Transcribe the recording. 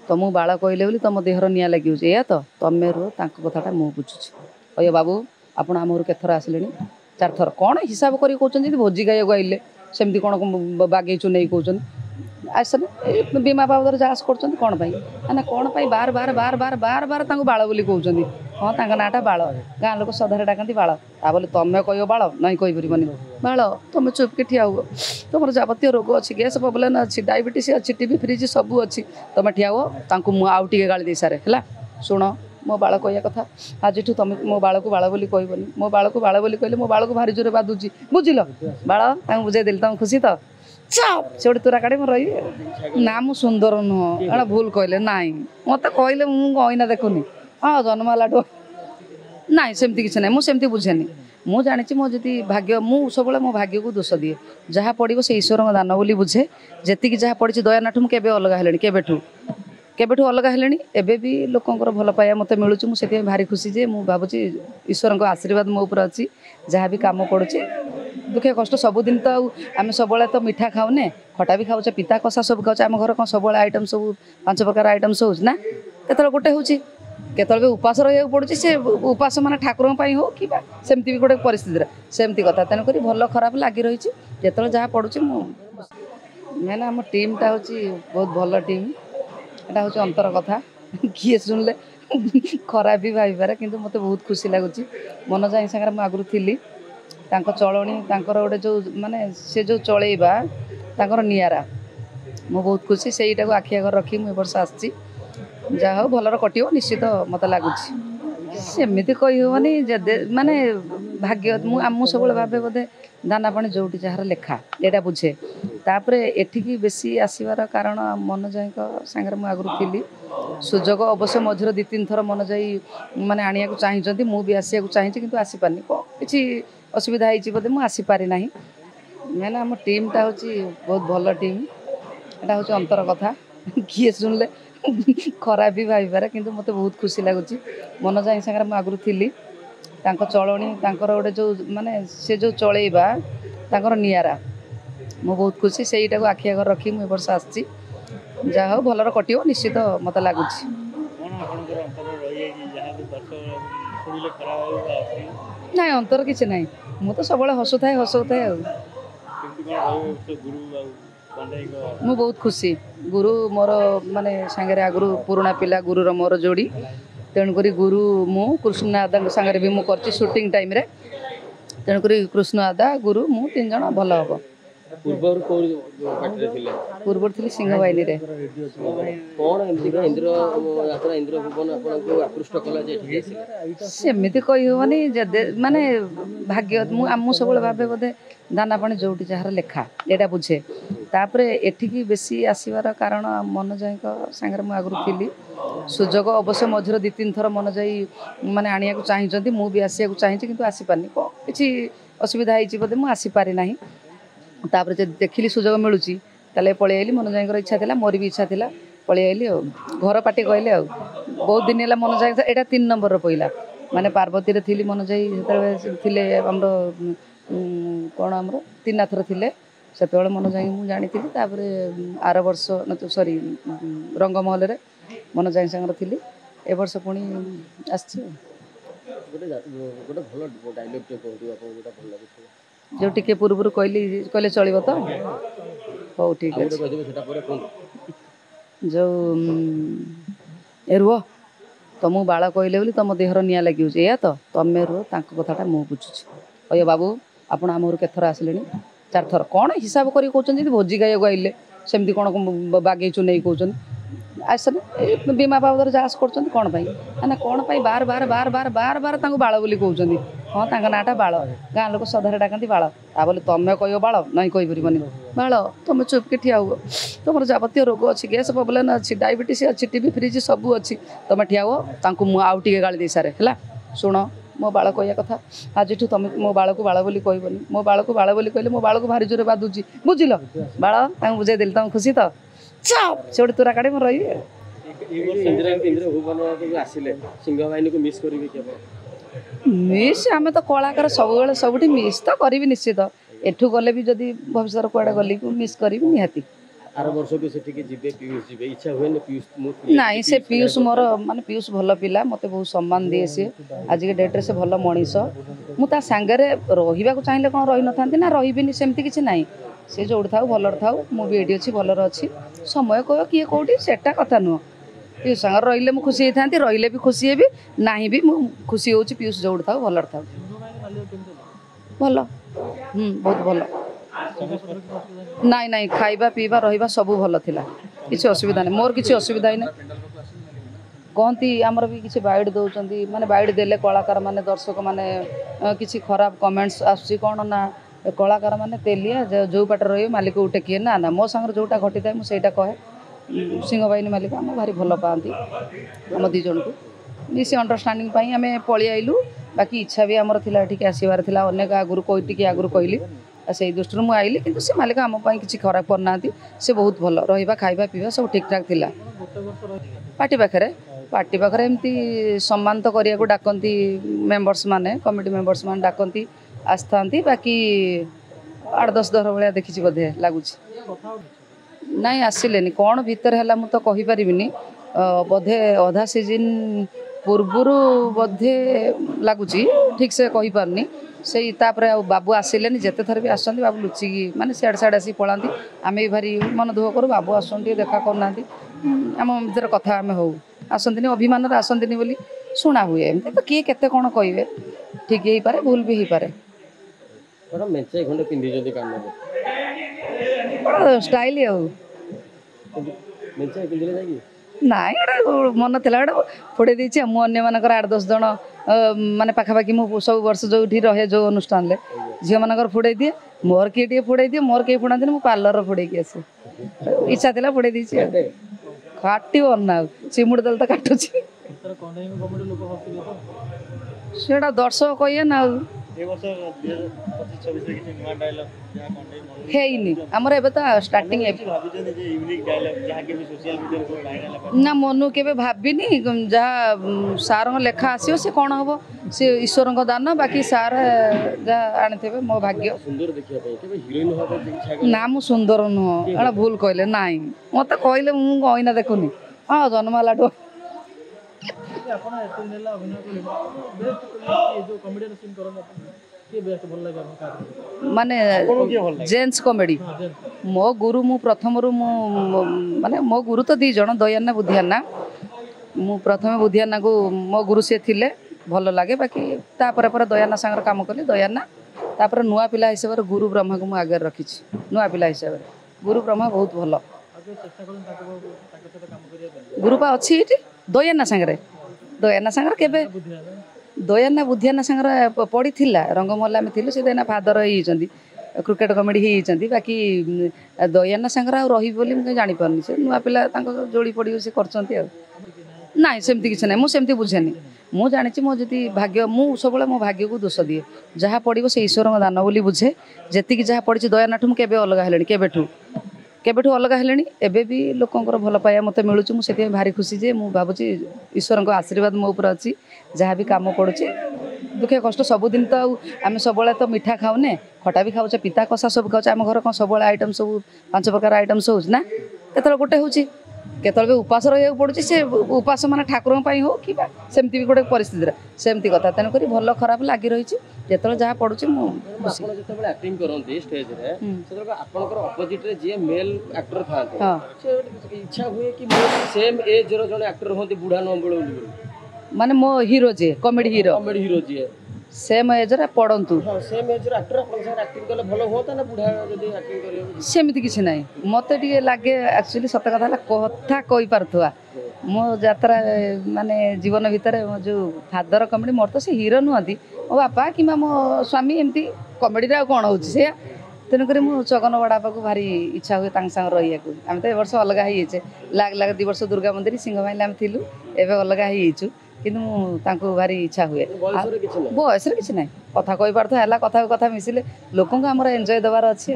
तुमको बाल कहले बोली तुम देहर निआ लगे या तो तुम रुह कथाटा मु बुझुची अय बाबू आपण आम घर केथर आसिले 4 थर कौन हिसाब कर कहते भोजी गाइक आइले सेमती कौन बागेचु नहीं कहते आसन बीमा बाबद जास कर कौन ना कौन बार बार बार बार बार बार बाल बोली कहते हाँ नाटा बाल गाँ लोक सदारे डाकती बाल ता बोले तुम कह बाल नहीं कहीपरनि बाल तुम चुपके ठिया हुआ तुम जबतीय रोग अच्छी गैस प्रोब्लेम अच्छी डायबिटीज अच्छी टीबी फ्रिज सब अच्छी तुम ठिया हुआ आउ टे गाड़ी दे सारे है शुण मो बाल कह कथा आज तुम मो बाल को बाल बोली कहबनी मो बाल को बाल बोली कहले मो बाल को भारी जोरे बाधुची बुझिल बाल बुझेदेली तुम खुशी तो से गोटे तुरा काढ़ी रही ना मु सुंदर नुह एड़ा भूल कहले ना मत कहले मुझा देखुनी हाँ जन्मला ना सेमती किसी ना मुझे बुझेनी मु जानी मो जी भाग्य मु सब मो भाग्य को दोष दिए जहाँ पड़ो से ईश्वर दान बोली बुझे जी जहाँ पड़ी दयानाठू मुझे अलग है केबेठू अलग है एबे भी लोकंर भल पाया मत मिलूँ मुझे भारी खुशी जे मु भावुची ईश्वर को आशीर्वाद मो ऊपर अच्छी जहाँ भी कम पड़ुचे दुखे कष्ट सबुदिन तो आम सब तो मिठा खाऊने खटा भी खाऊे पिता कषा सब खाऊे आम घर कौन सब आइटम सब 5 प्रकार आइटम्स हो ना केतल गोटे हूँ केतल भी उपास रहा पड़ुची से उपास माने ठाकुर हो कि सेमती भी गोटे परिस्थिति सेमती कथा तेणुक भल खराब लगी रही जो जहाँ पड़ुची मेन आम टीमटा हूँ बहुत भल टीम यहाँ हूँ अंतर कथा किए शुणिले खराब भी भाई कि मत बहुत खुशी लगुच मनोज सागर मुझे आगुरी थी चलणी गोटे जो माने से जो चलैबा निआरा मु बहुत खुशी से आखि आगर रखी मुझे वर्ष आसी जहाँ भलर कटो निश्चित मत लगुच सेमती कहनी माने भाग्य मु सब भावे बोधे दाना पानी जोटी जार लेखा यहाँ बुझे तापर एठिकी बेसी आसबार कारण मनोज सागर मुझे आगुरी थी सुजोग अवश्य मझिर 2-3 थर मनोज माने आनिया को चाहिए मुझे आसिया चाहिए कि आसीपारनी किसी असुविधा होती बोधे मुझे आसीपारी ना मैंने आम टीमटा हूँ बहुत भल टीम यहाँ हूँ अंतर कथा किए शुणिले खराब भी भाई कि मत बहुत खुशी लगुच मनोज सागर मुझे आगुरी थी चलणी गोटे जो माने से जो चलैबा निआरा मु बहुत खुशी से आखि आगर रखी मुझे वर्ष आसी जहाँ हूँ भलर कटो निश्चित मत लगुच ना अंतर किसी ना मु तो सब हसुए हसुए मु बहुत खुशी गुरु मोर माने सांगे आगु पुराणा पिला गुरुर मोर जोड़ी तेणुक गुरु मु कृष्ण आदा सांगे भी मुझे शूटिंग टाइम रे तेणुक कृष्ण आदा गुरु मु 3 जन भल हम पूर्व थी सिंह बाहिनी रे सेमती कहनी माने भाग्य मु सब भावे बोधे दाना पानी जोटी जार लेखा यहाँ बुझे तापर एठिकी बेसी आसबार कारण मनोज सागर मुझे आगुरी थी सुजोग अवश्य मझिर 2-3 थर मनोज माने आनिया को चाहिए मुझे आसिया चाहिए कि आसीपारनी किसी असुविधा होती बोधे मुझे आसीपारी ना तापर जब देखिली सुजोग मिलूँ ताले पलि आइली मनोज इच्छा था मोर भी इच्छा था पलि आइली घर पार्टी कहले बहुत दिन है मनोज यहाँ 3 नंबर पहला माने पार्वती थी मनोज थे आमर कौन आमर त्रिनाथर थे से मनोज मुझे जानी आर वर्ष न तो सॉरी रंगमहल रे मनोज सागर थी ए वर्ष पुणी जो टिके पूर्व कहले चलो तो हो ठीक है जो रुह तुम बाल कहले बोली तुम देहर निआ लगे या तो तुम रुह कथाटा मु बुझुची अय बाबू आपण आम घर केथर आसिले 4 थर कौन हिसाब कर कहते भोजी गाइक आइले सेमती कौन बागेचु नहीं कहते आसन बीमा बाबद जास कर कौन ना कौन बार बार बार बार बार बार बाल बोली कहते हाँ नाटा बाल गाँ लोक सदारे डाकती बाल ता बोले तुम कह बाल नहीं कहीपरनि बाल तुम चुपके ठिया हुआ तुम जबतीय रोग अच्छी गैस प्रोब्लेम अच्छी डायबिटीज अच्छी टीबी फ्रिज सब अच्छी तुम ठिया हुआ आउ टे गाड़ी दे सारे है शुण मो बाल कह कथा आज तुम मो बाल को बाल बोली कहबनी मो बाल को बाल बोली कहले मो बाल को भारी जोरे बाधुची बुझिल बाल बुझेदेली तुम खुशी तो से गोटे तुरा काढ़ी रही मिस आम तो कलाकार सब सब मिस तो करी निश्चित एठू गले भी जदि भविष्य कुआड़े गली मिस करी निहाती आर वर्ष भी सेठी जिबे पीयूष जिबे इच्छा हुए ने पीयूष नाई से पीयूष मोर माने पीयूष भल पिला मते बहुत सम्मान दिए सी आज के डेट रे से भल मनीष मु ता संगे रहिबा को चाहिले कोन रहि नथांती ना रहिबिनी सेमती किछि नाही से जोड़ थाउ भलर थाउ मु भी एडी अछि भलर अछि समय कह किए कोठी सेटा कथा नु पीयूष संगे रहिले मु खुशी हेथांती रहिले भी खुशी हेबी नाही भी मु खुशी होउची पीयूष जोड़ थाउ भलर थाउ भल बहुत भल नाई नाई खाइबा पीवा रहिबा सबू भल थिला किसी असुविधा नहीं मोर किसी असुविधा ही नहीं कहती आमर भी किसी बाइड दौरान माने बाइड देले कलाकार माने दर्शक माने किसी खराब कमेंट्स आसुची कौन ना कलाकार माने तेलिया जो पाटे रही मालिक उठे किए ना ना मो सांगे जोटा घटी थाए मुझे कहे सिंह बाहिनी मालिक आम भारी भल पाती आम दी जन को मिसी अंडरस्टांडिंग आम पलि आइलु बाकी इच्छा भी आमर थिला ठीक आसबार थिला अनेक आगुरी कही आगुरी कहली से दृष्टि मुझे आइली कि से मालिक आम किसी खराब करना से बहुत भल रहा खाଇବା पीवा सब ठीक ठाक थिला पार्टी पाखरे एमती सम्मान तो करिया को डाकती मेंबर्स माने कमिटी मेंबर्स माने डाकती आसता बाकी 8-10 दर भाया देखी बोधे लगुच नाई आसिले कौन भितर है मुझे तो कहीपर बोधे अधा सीजन पूर्वर बोधे लगुच ठीक से कहीपारनी से तापर बाबू आसिले जिते थर भी आसती बाबू लुचिकी माने सियाड़ साइड आसी पलांती आम भी भारी मन दुख करूँ बाबू आसती देखा करना आम भर कथा आम हो आसती अभिमान आसती बोली शुणा हुए एमती तो किए केते कौन कहे ठीक हो पारे भूल भी हो पारे स्टाइल नाई गोटे मन थी गोटे फोड़े देती मुझे अन्य 8-10 जन माने पाखापाखि मु सब वर्ष जो रहे जो अनुष्ठान झील मान फोड़े दिए मोर किए फोड़े दिए मोर कहीं फोड़ाती मु पार्लर फोड़े आसे इच्छा थी फोड़े देती काट ना चिमुड़ी देल तो काटुची से दर्शक कहे ना हेनी आमर एबे तो स्टार्टिंग ना मनु के भाविनी जहाँ सार लेखा आसो से कौन हम से ईश्वर दान बाकी सार जहाँ आनी थे मो भाग्य ना मु सुंदर नुह भूल कहले ना मत कहले मुझे देखुनी हाँ जन्म है माने जेन्ट्स कॉमेडी मो गुरु मु प्रथम रु माने मो गुरु तो 2 जन दयाना बुधियाना मु प्रथम बुधियाना को मो गुरु से थिले भल लगे बाकी तापर पर दयाना सांगर काम कली दयाना तापर नुआ पिला हिसाब रे गुरु ब्रह्मा को मु आगे रखी नुआ पिला हिसाब रे गुरु ब्रह्मा बहुत भल गुरु पा अच्छी दयाना सांगर केबे दयाना बुधियाना सांगर पड़ी थिला रंगमल्ला में थिलु से देना फादर होइचंदी क्रिकेट कमेडी होइचंदी बाकी दयाना सांगर आ रही बोली मुझे जानि परनी से नुआ पिला तांको जोड़ी पड़ी से करचंती आ नाइ सेमती किछ नै मु सेमती बुझेनी मु जानिछि मो जति भाग्य मु सबले मो भाग्य को दोष दिए जहाँ पड़ो से ईश्वर दान बोली बुझे जेतिकी जहाँ पड़ी दयानाठू मु केबे अलग हेलेनी केबेठू अलग हेलेनी एबे भी लोकंकर भल पाया मते मिलुची मु सेति भारी खुशी जे मु भाबुची ईश्वर को आशीर्वाद मो ऊपर अछि जहाँ भी काम पड़ुची दुखे कष्ट सबुदिन तो आम सब तो मिठा खाऊने खटा भी खाऊचे पिता कषा सब खाऊचे आम घर कौन सब आइटम सब 5 प्रकार आइटम हो ना केतल गोटे होची केतल भी उपास रहा पड़ुची से उपास माने ठाकुर हो कि सेमती भी गोटे परिस्थिति सेमती कथा तेणुक भल खराब लगी रही जो जहाँ पड़ुची एक्टिंग करते स्टेज रे आपनकर अपोजिट रे जे मेल एक्टर थाते इच्छा हुए कि सेम एज रो जने एक्टर होंती बुढ़ा न बळ माने मो हीरो जे कॉमेडी हीरो जे सेम एज रे पड़ंतु सेम एज रे एक्टर अपन से एक्टिंग करले भलो होता ना बुढ़ा जदी एक्टिंग करियो सेमिति किछ नाही मते टिके लागे एक्चुअली सत कथा कहि पारथुआ मो यात्रा माने जीवन भितर मो जो फादर कॉमेडी मोर तो से हीरो नुहती मो बापा कि मो स्वामी एमती कॉमेडी रे कोन होची से तेणुक मु चगन बड़ापा को भारी इच्छा हुए संग रही आम तो ए वर्ष अलग हो लाग 2 वर्ष दुर्गा मंदिर सिंह भाई आम थिलु एबे अलग हो किंतु भारी इच्छा हुए बयस किसी ना कथा कही पार था कथा कथा मिसिले लोक एंजॉय देवार अच्छी।